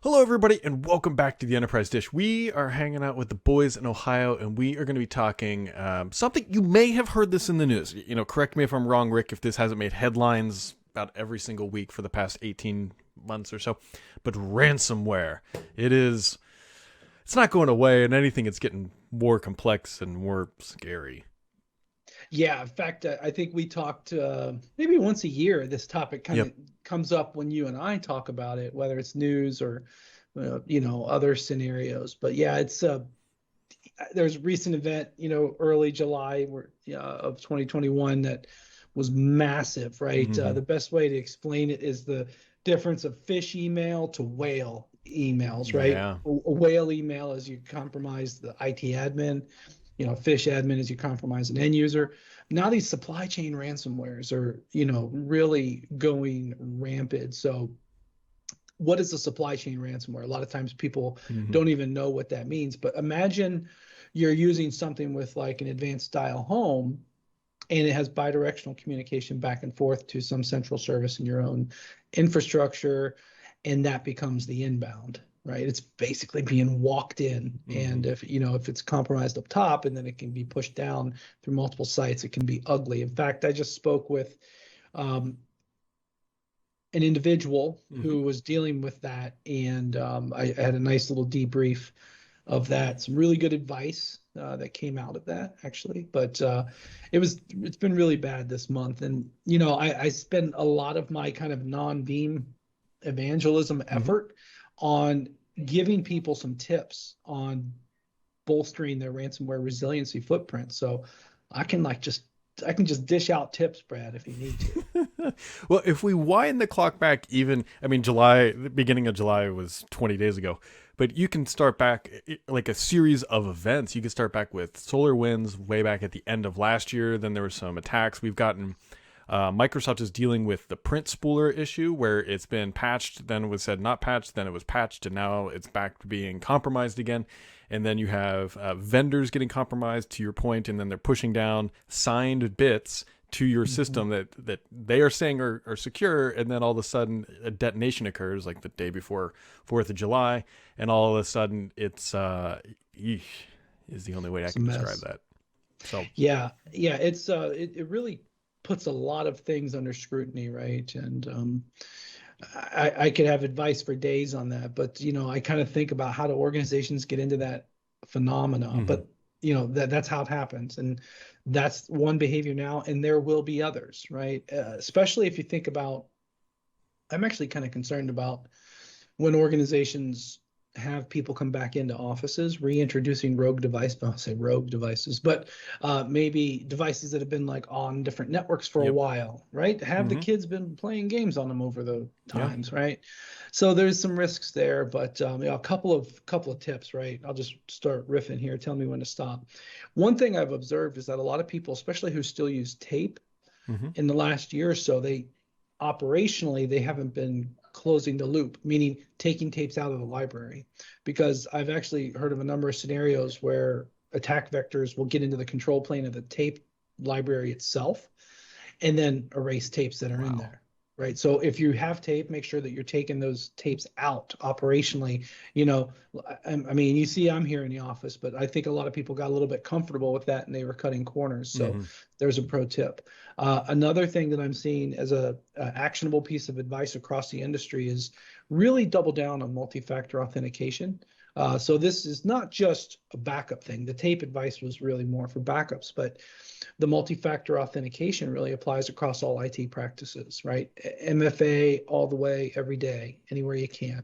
Hello, everybody, and welcome back to the Enterprise Dish. We are hanging out with the boys in Ohio, and we are going to be talking something you may have heard this in the news. Correct me if I'm wrong, Rick, if this hasn't made headlines about every single week for the past 18 months or so. But ransomware, it's not going away, and anything, it's getting more complex and more scary. Yeah, in fact, I think we talked maybe once a year. This topic kind of Yep. comes up when you and I talk about it, whether it's news or other scenarios. But yeah, it's there's a recent event, early July of 2021 that was massive, right? Mm-hmm. The best way to explain it is the difference of fish email to whale emails, right? Yeah. A whale email is you compromise the IT admin, fish admin is you compromise an end user. Now these supply chain ransomwares are, really going rampant. So what is a supply chain ransomware? A lot of times people Mm-hmm. don't even know what that means, but imagine you're using something with like an advanced style home and it has bidirectional communication back and forth to some central service in your own infrastructure, and that becomes the inbound, right? It's basically being walked in, Mm-hmm. and if it's compromised up top and then it can be pushed down through multiple sites, it can be ugly. In fact, I just spoke with um, an individual Mm-hmm. who was dealing with that, and I had a nice little debrief of that. Some really good advice that came out of that, actually. But it's been really bad this month, and I spend a lot of my kind of non-beam evangelism Mm-hmm. effort on giving people some tips on bolstering their ransomware resiliency footprint. So I can just dish out tips, Brad, if you need to. Well, if we wind the clock back, even, I mean, the beginning of July was 20 days ago, but you can start back like a series of events. You can start back with solar winds way back at the end of last year. Then there were some attacks. We've gotten Microsoft is dealing with the print spooler issue where it's been patched, then it was said not patched, then it was patched, and now it's back to being compromised again. And then you have vendors getting compromised, to your point, and then they're pushing down signed bits to your Mm-hmm. system that they are saying are secure, and then all of a sudden a detonation occurs like the day before 4th of July, and all of a sudden it's eesh, is the only way I It's a can describe mess. that. So, Yeah, it really puts a lot of things under scrutiny, right? And I could have advice for days on that, but I kind of think about how do organizations get into that phenomena, mhm. but that's how it happens, and that's one behavior now, and there will be others, right? Especially if you think about, I'm actually kind of concerned about when organizations have people come back into offices, reintroducing rogue device, I'll say rogue devices, but maybe devices that have been like on different networks for a Yep. while, right? Have the Hmm. kids been playing games on them over the Yeah. times, right? So there's some risks there, but a couple of tips, right? I'll just start riffing here. Tell me when to stop. One thing I've observed is that a lot of people, especially who still use tape, Hmm. in the last year or so, they operationally they haven't been closing the loop, meaning taking tapes out of the library. Because I've actually heard of a number of scenarios where attack vectors will get into the control plane of the tape library itself and then erase tapes that are in Wow. there. Right. So if you have tape, make sure that you're taking those tapes out operationally. You know, I mean, you see, I'm here in the office, but I think a lot of people got a little bit comfortable with that and they were cutting corners. So Hmm. there's a pro tip. Another thing that I'm seeing as a actionable piece of advice across the industry is really double down on multi-factor authentication. So this is not just a backup thing. The tape advice was really more for backups, but the multi-factor authentication really applies across all IT practices, right? MFA all the way, every day, anywhere you can.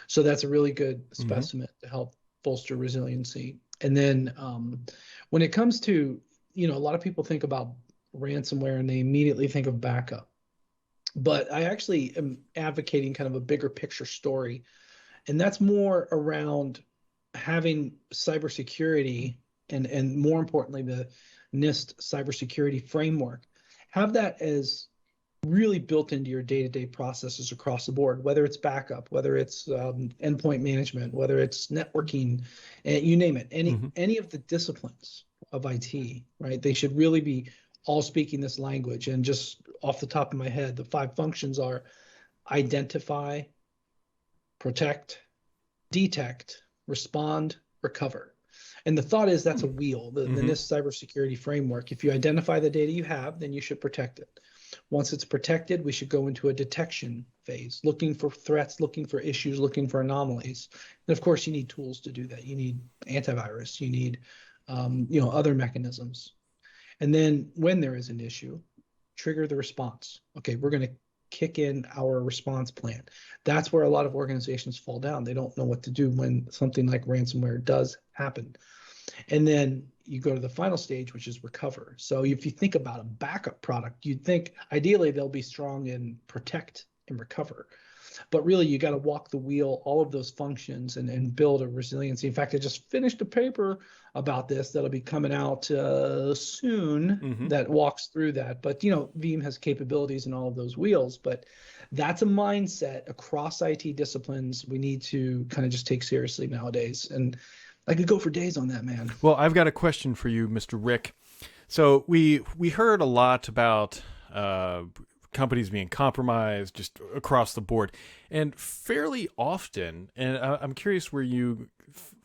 So that's a really good Hmm. specimen to help bolster resiliency. And then when it comes to, a lot of people think about ransomware and they immediately think of backup. But I actually am advocating kind of a bigger picture story, and that's more around having cybersecurity and more importantly the NIST cybersecurity framework. Have that as really built into your day-to-day processes across the board, whether it's backup, whether it's endpoint management, whether it's networking, and you name it, any Hmm. any of the disciplines of IT, right? They should really be all speaking this language. And just off the top of my head, the five functions are identify, protect, detect, respond, recover. And the thought is that's Hmm. a wheel, the Mm-hmm. NIST cybersecurity framework. If you identify the data you have, then you should protect it. Once it's protected, we should go into a detection phase, looking for threats, looking for issues, looking for anomalies. And of course, you need tools to do that. You need antivirus, you need other mechanisms. And then when there is an issue, trigger the response. Okay, we're going to kick in our response plan. That's where a lot of organizations fall down. They don't know what to do when something like ransomware does happen. And then you go to the final stage, which is recover. So if you think about a backup product, you'd think ideally they'll be strong in protect and recover. But really, you got to walk the wheel, all of those functions, and build a resiliency. In fact, I just finished a paper about this that'll be coming out soon Mm-hmm. that walks through that. But, Veeam has capabilities in all of those wheels. But that's a mindset across IT disciplines we need to kind of just take seriously nowadays. And I could go for days on that, man. Well, I've got a question for you, Mr. Rick. So we heard a lot about companies being compromised just across the board, and fairly often. And I'm curious where you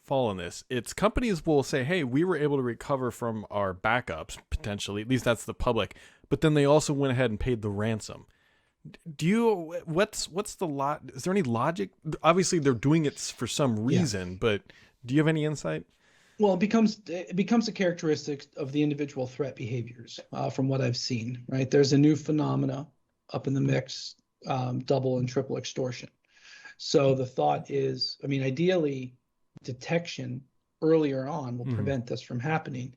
fall on this. It's companies will say, "Hey, we were able to recover from our backups potentially. At least that's the public." But then they also went ahead and paid the ransom. Do you what's the lot? Is there any logic? Obviously, they're doing it for some Yeah. reason, but do you have any insight? Well, it becomes a characteristic of the individual threat behaviors, from what I've seen. Right, there's a new phenomena up in the mix, double and triple extortion. So the thought is, I mean, ideally, detection earlier on will Mm-hmm. prevent this from happening.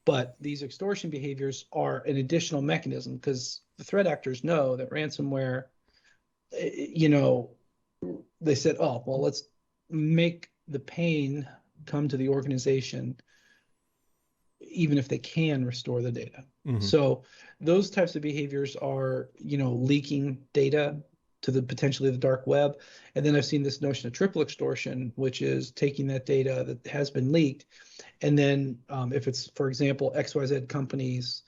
But these extortion behaviors are an additional mechanism because the threat actors know that ransomware, you know, they said, oh, well, let's make the pain come to the organization even if they can restore the data. Mm-hmm. So those types of behaviors are, leaking data to the potentially the dark web. And then I've seen this notion of triple extortion, which is taking that data that has been leaked. And then if it's, for example, XYZ company's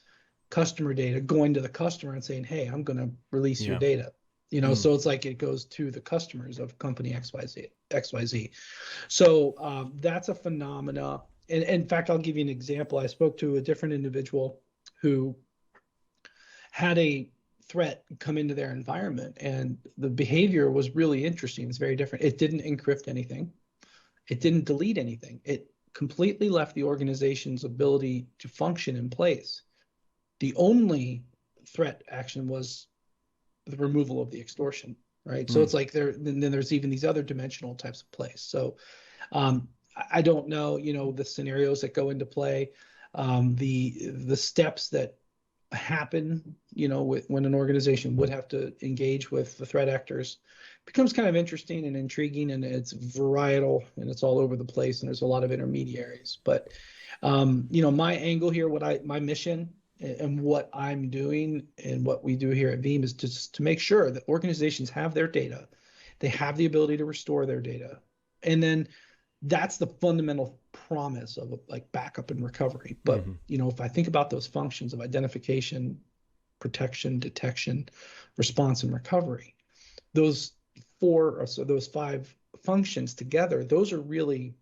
customer data, going to the customer and saying, hey, I'm going to release your Yeah. data. Mm. So it's like it goes to the customers of company XYZ. So that's a phenomena. And in fact, I'll give you an example. I spoke to a different individual who had a threat come into their environment, and the behavior was really interesting. It's very different. It didn't encrypt anything, it didn't delete anything. It completely left the organization's ability to function in place. The only threat action was the removal of the extortion, right? So Mm. it's like then there's even these other dimensional types of plays. So um, I don't know, the scenarios that go into play, the steps that happen, when an organization would have to engage with the threat actors becomes kind of interesting and intriguing, and it's varietal and it's all over the place, and there's a lot of intermediaries. But my angle here, my mission and what I'm doing and what we do here at Veeam is just to make sure that organizations have their data, they have the ability to restore their data, and then that's the fundamental promise of like backup and recovery. But Mm-hmm. if I think about those functions of identification, protection, detection, response, and recovery, those those five functions together, those are really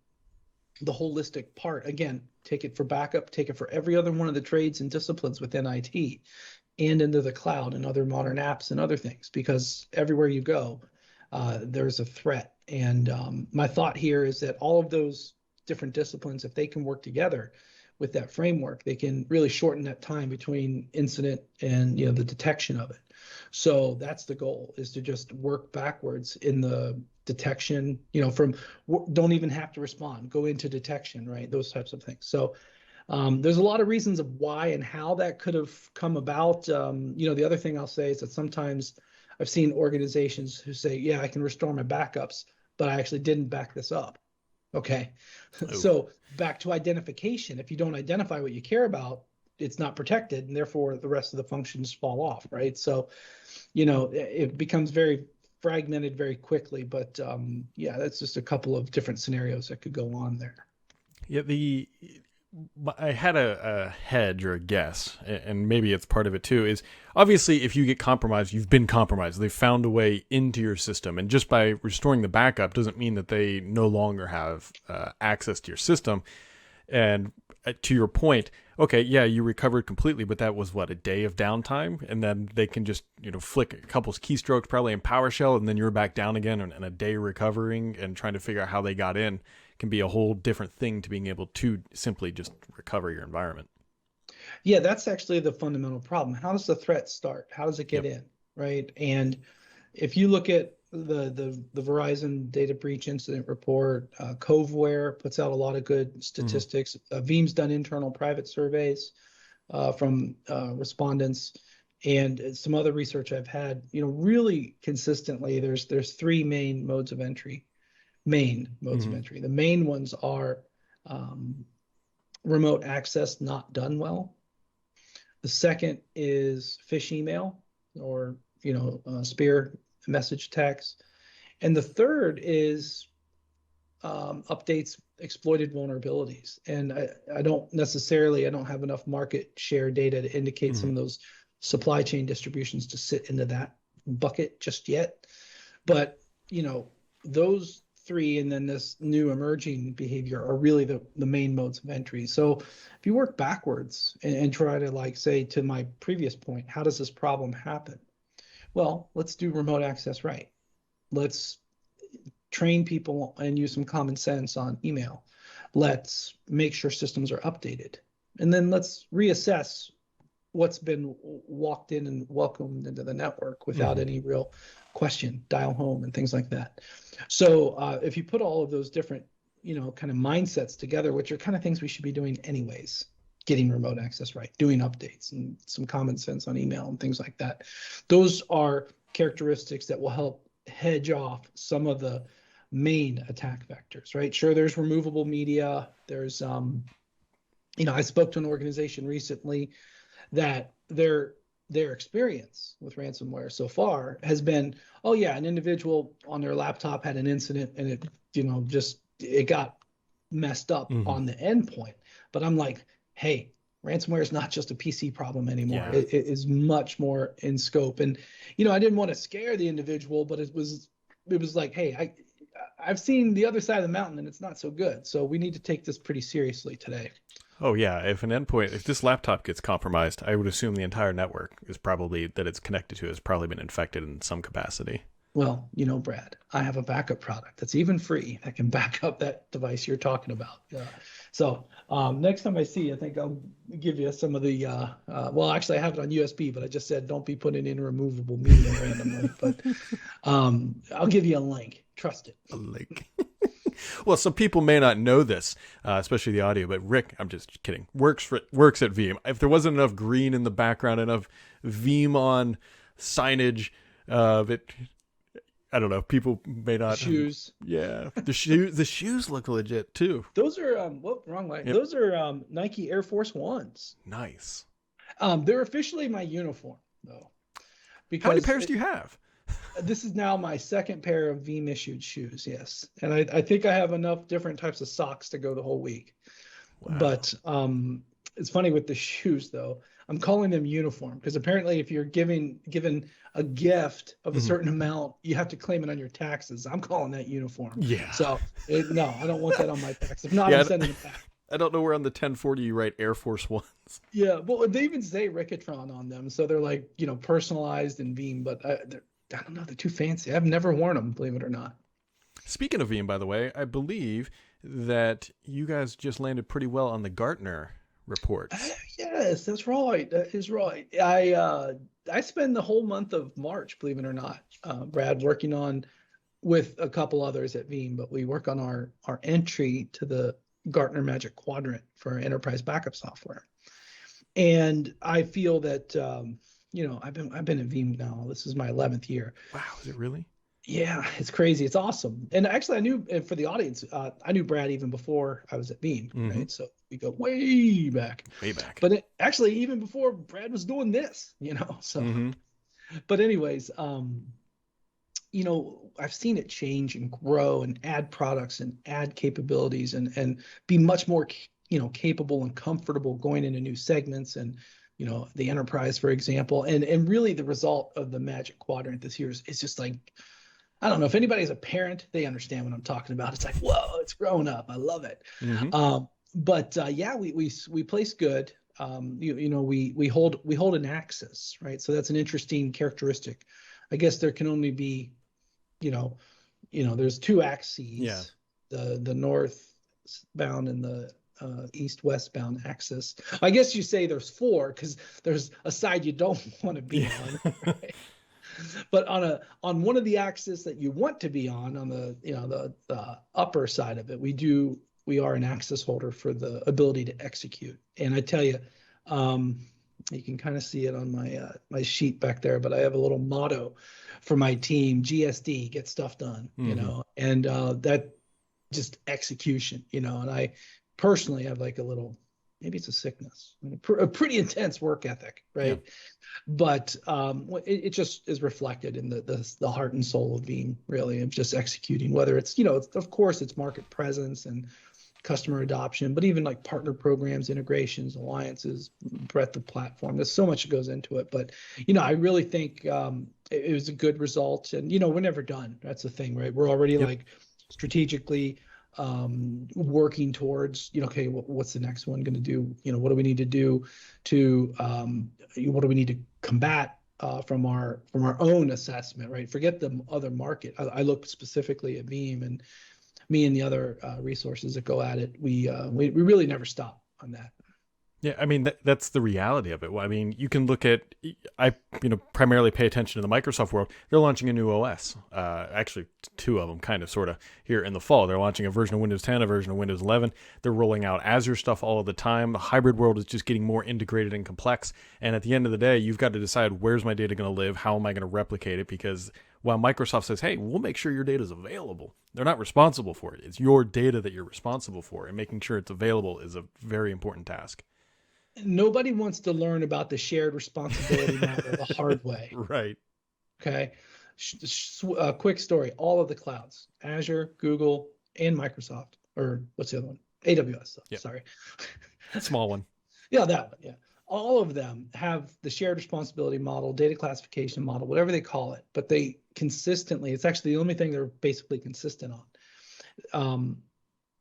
the holistic part. Again, take it for backup, take it for every other one of the trades and disciplines within IT, and into the cloud and other modern apps and other things, because everywhere you go, there's a threat. And my thought here is that all of those different disciplines, if they can work together with that framework, they can really shorten that time between incident and the detection of it. So that's the goal, is to just work backwards in the detection, from don't even have to respond, go into detection, right? Those types of things. So there's a lot of reasons of why and how that could have come about. The other thing I'll say is that sometimes I've seen organizations who say, yeah, I can restore my backups, but I actually didn't back this up. Okay. Oh. So back to identification. If you don't identify what you care about, it's not protected, and therefore the rest of the functions fall off, right? So, it becomes very fragmented very quickly. But yeah, that's just a couple of different scenarios that could go on there. Yeah. I had a hedge or a guess, and maybe it's part of it too, is obviously if you get compromised, you've been compromised. They've found a way into your system. And just by restoring the backup doesn't mean that they no longer have access to your system. And to your point, okay, yeah, you recovered completely, but that was what, a day of downtime? And then they can just, flick a couple of keystrokes probably in PowerShell, and then you're back down again, and a day recovering and trying to figure out how they got in can be a whole different thing to being able to simply just recover your environment. Yeah, that's actually the fundamental problem. How does the threat start? How does it get Yep. in, right? And if you look at the Verizon data breach incident report, Coveware puts out a lot of good Mm-hmm. statistics. Veeam's done internal private surveys from respondents, and some other research I've had. Really consistently, there's three main modes of entry. Main modes of Mm-hmm. entry. The main ones are um, remote access not done well. The second is phish email or spear message text, and the third is updates exploited vulnerabilities. And I don't have enough market share data to indicate Mm-hmm. some of those supply chain distributions to sit into that bucket just yet. But those three and then this new emerging behavior are really the main modes of entry. So if you work backwards and try to, like, say, to my previous point, how does this problem happen? Well, let's do remote access right. Let's train people and use some common sense on email. Let's make sure systems are updated. And then let's reassess what's been walked in and welcomed into the network without Mm-hmm. any real question, dial home and things like that. So if you put all of those different, kind of mindsets together, which are kind of things we should be doing anyways, getting remote access right, doing updates and some common sense on email and things like that. Those are characteristics that will help hedge off some of the main attack vectors, right? Sure, there's removable media. There's, I spoke to an organization recently that their experience with ransomware so far has been, oh yeah, an individual on their laptop had an incident and it got messed up Mm-hmm. on the endpoint. But I'm like, hey, ransomware is not just a PC problem anymore. Yeah. It is much more in scope. And I didn't want to scare the individual, but it was like, hey, I've seen the other side of the mountain and it's not so good. So we need to take this pretty seriously today. Oh yeah, if this laptop gets compromised, I would assume the entire network is probably that it's connected to has probably been infected in some capacity. Well, Brad, I have a backup product that's even free that can back up that device you're talking about. So next time I see you, I think I'll give you some of the, well, actually, I have it on USB, but I just said don't be putting in removable media randomly. But I'll give you a link. Trust it. Like, well, some people may not know this, especially the audio. But Rick, I'm just kidding. Works at Veeam. If there wasn't enough green in the background, enough Veeam on signage, it. I don't know. People may not. Shoes. Yeah, the shoes look legit too. Those are wrong way. Yep. Those are Nike Air Force Ones. Nice. They're officially my uniform though, How many because pairs do you have? this is now my second pair of Veeam issued shoes. Yes, and I think I have enough different types of socks to go the whole week. Wow. But it's funny with the shoes though. I'm calling them uniform because apparently if you're given a gift of a Mhm. certain amount, you have to claim it on your taxes. I'm calling that uniform. Yeah. So no, I don't want that on my tax. If not, Yeah. I'm sending it back. I don't know where on the 1040 you write Air Force Ones. Yeah, well, they even say Ricatron on them, so they're like, personalized in Veeam, but I don't know, they're too fancy. I've never worn them, believe it or not. Speaking of Veeam, by the way, I believe that you guys just landed pretty well on the Gartner reports. Yes, that's right. That is right. I spend the whole month of March, believe it or not, Brad, working on with a couple others at Veeam, but we work on our entry to the Gartner Magic Quadrant for enterprise backup software. And I feel that I've been at Veeam now. This is my 11th year. Wow, is it really? Yeah, it's crazy. It's awesome. And actually, I knew, and for the audience, I knew Brad even before I was at Veeam, Mm-hmm. right? So we go way back. Way back. But actually, even before Brad was doing this, So, Mm-hmm. but anyways, I've seen it change and grow and add products and add capabilities and be much more capable and comfortable going into new segments and, the enterprise, for example. And really the result of the Magic Quadrant this year is just like, I don't know if anybody's a parent, they understand what I'm talking about. It's like, whoa, it's growing up. I love it. But yeah, we place good. We hold an axis, right? So that's an interesting characteristic. I guess there can only be, there's two axes, the northbound and the east-westbound axis. I guess you say there's four because there's a side you don't want to be on, right? But on one of the axes that you want to be on the upper side of it, we are an axis holder for the ability to execute. And I tell you, you can kind of see it on my sheet back there, but I have a little motto for my team: GSD, get stuff done, and that just execution, and I personally have like a little, maybe it's a sickness, a pretty intense work ethic, right? Yeah. But it just is reflected in the heart and soul of Veeam, really, of just executing, whether it's, of course it's market presence and customer adoption, but even like partner programs, integrations, alliances, breadth of platform. There's so much that goes into it. But, I really think it was a good result. And, we're never done. That's the thing, right? We're already like strategically working towards, okay, what's the next one going to do? What do we need to do to, what do we need to combat from our own assessment, right? Forget the other market. I look specifically at Veeam, and me and the other resources that go at it. We really never stop on that. Yeah, I mean, that's the reality of it. I mean, you can look at, I primarily pay attention to the Microsoft world. They're launching a new OS, actually two of them, kind of, sort of, here in the fall. They're launching a version of Windows 10, a version of Windows 11. They're rolling out Azure stuff all of the time. The hybrid world is just getting more integrated and complex. And at the end of the day, you've got to decide, where's my data going to live? How am I going to replicate it? Because while Microsoft says, hey, we'll make sure your data is available, they're not responsible for it. It's your data that you're responsible for, and making sure it's available is a very important task. Nobody wants to learn about the shared responsibility model the hard way. Right. Okay. Quick story. All of the clouds, Azure, Google, and Microsoft, or what's the other one? AWS. Yep. Sorry. That small one. Yeah, that one. Yeah. All of them have the shared responsibility model, data classification model, whatever they call it, but they consistently, it's actually the only thing they're basically consistent on.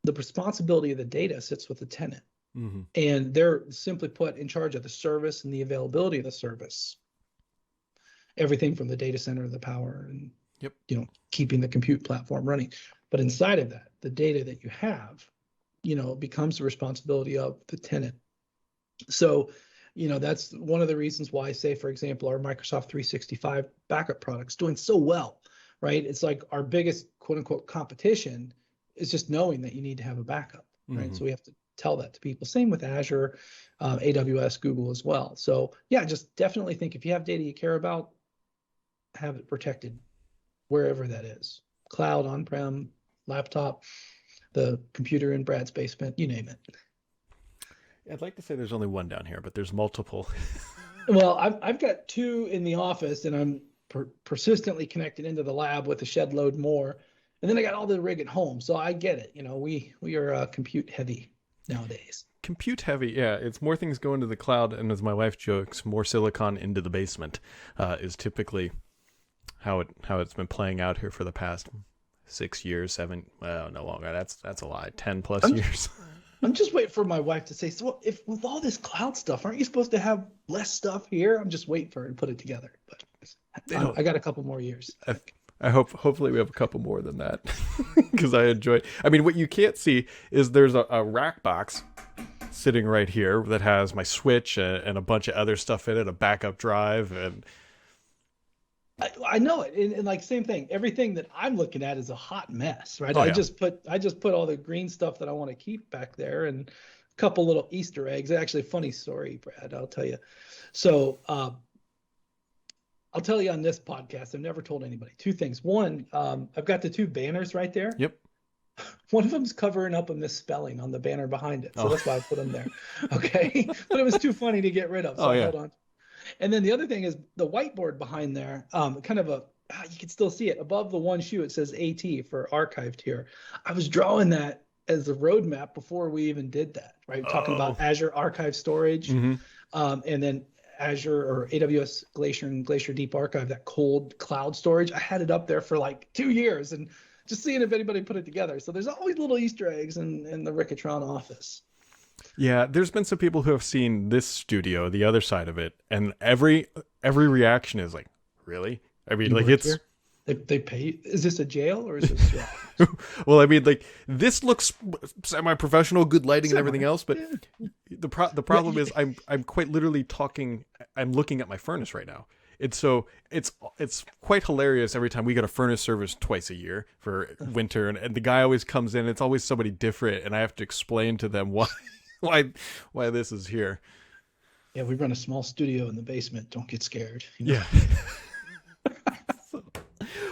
The responsibility of the data sits with the tenant. Mm-hmm. And they're simply put in charge of the service and the availability of the service. Everything from the data center, the power, and keeping the compute platform running. But inside of that, the data that you have, becomes the responsibility of the tenant. So, that's one of the reasons why I say, for example, our Microsoft 365 backup product's doing so well, right? It's like our biggest quote unquote competition is just knowing that you need to have a backup, right? Mm-hmm. So we have to tell that to people. Same with Azure, AWS, Google as well. So yeah, just definitely think if you have data you care about, have it protected wherever that is. Cloud, on-prem, laptop, the computer in Brad's basement, you name it. I'd like to say there's only one down here, but there's multiple. Well, I've got two in the office, and I'm persistently connected into the lab with a shed load more. And then I got all the rig at home. So I get it. We are compute heavy nowadays. Compute heavy, yeah. It's more things go into the cloud, and as my wife jokes, more silicon into the basement is typically how it's been playing out here for the past 6 years, 7. Well, no longer. That's a lie. 10 plus years. I'm just waiting for my wife to say, so if with all this cloud stuff, aren't you supposed to have less stuff here? I'm just waiting for her to put it together. But I got a couple more years. I hopefully we have a couple more than that, because I enjoy. I mean, what you can't see is there's a rack box sitting right here that has my switch and a bunch of other stuff in it, a backup drive, and I know it. And like same thing. Everything that I'm looking at is a hot mess, right? Oh, I just put all the green stuff that I want to keep back there, and a couple little Easter eggs. Actually, funny story, Brad. I'll tell you. So. I'll tell you on this podcast, I've never told anybody. Two things. One, I've got the two banners right there. Yep. One of them's covering up a misspelling on the banner behind it. So that's why I put them there. Okay. But it was too funny to get rid of. So hold on. And then the other thing is the whiteboard behind there, kind of you can still see it. Above the one shoe, it says AT for archived here. I was drawing that as a roadmap before we even did that, right? We're talking Oh. about Azure Archive Storage, Hmm. and then Azure or AWS Glacier and Glacier Deep Archive, that cold cloud storage. I had it up there for like 2 years and just seeing if anybody put it together. So there's always little Easter eggs in the Ricketron office. Yeah, there's been some people who have seen this studio, the other side of it, and every reaction is like, really? I mean, You like work it's here? They pay. Is this a jail or is this your office? well, I mean, like this looks semi-professional, good lighting and everything Semi. else, but Yeah. the problem is I'm quite literally talking. I'm looking at my furnace right now. It's quite hilarious every time we get a furnace service twice a year for winter, and the guy always comes in. It's always somebody different, and I have to explain to them why why this is here. Yeah, we run a small studio in the basement. Don't get scared. Yeah.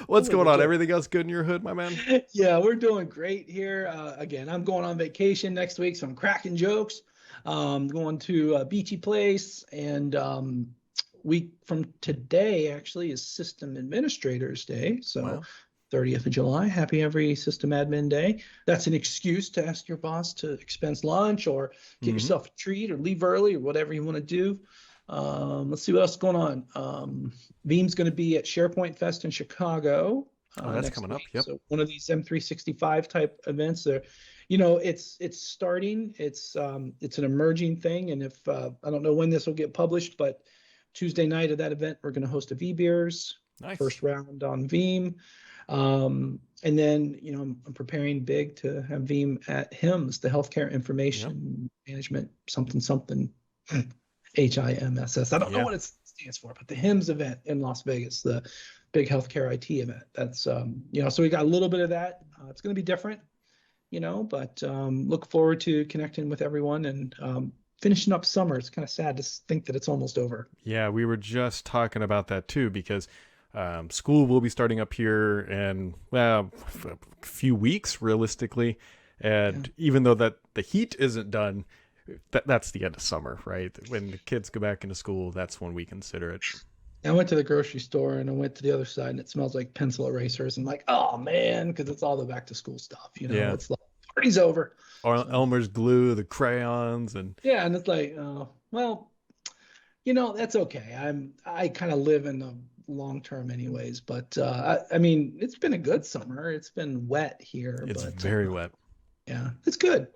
What's going on? Legit. Everything else good in your hood, my man? Yeah, we're doing great here. Again, I'm going on vacation next week, so I'm cracking jokes. Going to a beachy place, and week from today actually is System Administrators Day. So Wow. 30th of July, happy every System Admin Day. That's an excuse to ask your boss to expense lunch or get Mhm. yourself a treat or leave early or whatever you want to do. Let's see what else is going on. Veeam's going to be at SharePoint Fest in Chicago Oh, that's next coming up. week. Yep. So one of these M365 type events. There, you know, it's starting. It's an emerging thing, and if I don't know when this will get published, but Tuesday night of that event, we're going to host a V-Beers Nice. first round on Veeam. And then, you know, I'm preparing big to have Veeam at HIMSS, the Healthcare Information Management something, HIMSS. I don't know Yeah. what it stands for, but the HIMSS event in Las Vegas, the big healthcare IT event. That's, you know, so we got a little bit of that. It's going to be different, you know, but look forward to connecting with everyone and finishing up summer. It's kind of sad to think that it's almost over. Yeah, we were just talking about that too because school will be starting up here in a few weeks, realistically. And even though that the heat isn't done, that's the end of summer, right? When the kids go back into school, that's when we consider it. I went to the grocery store and I went to the other side and it smells like pencil erasers. And like, oh man, because it's all the back to school stuff. You know, Yeah. it's like party's over. Or So, Elmer's glue, the crayons, and yeah, and it's like, well, you know, that's okay. I kind of live in the long term anyways, but I mean, it's been a good summer. It's been wet here, it's but very wet. yeah, it's good.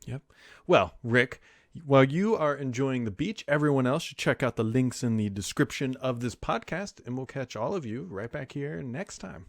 Yep. Well, Rick, while you are enjoying the beach, everyone else should check out the links in the description of this podcast, and we'll catch all of you right back here next time.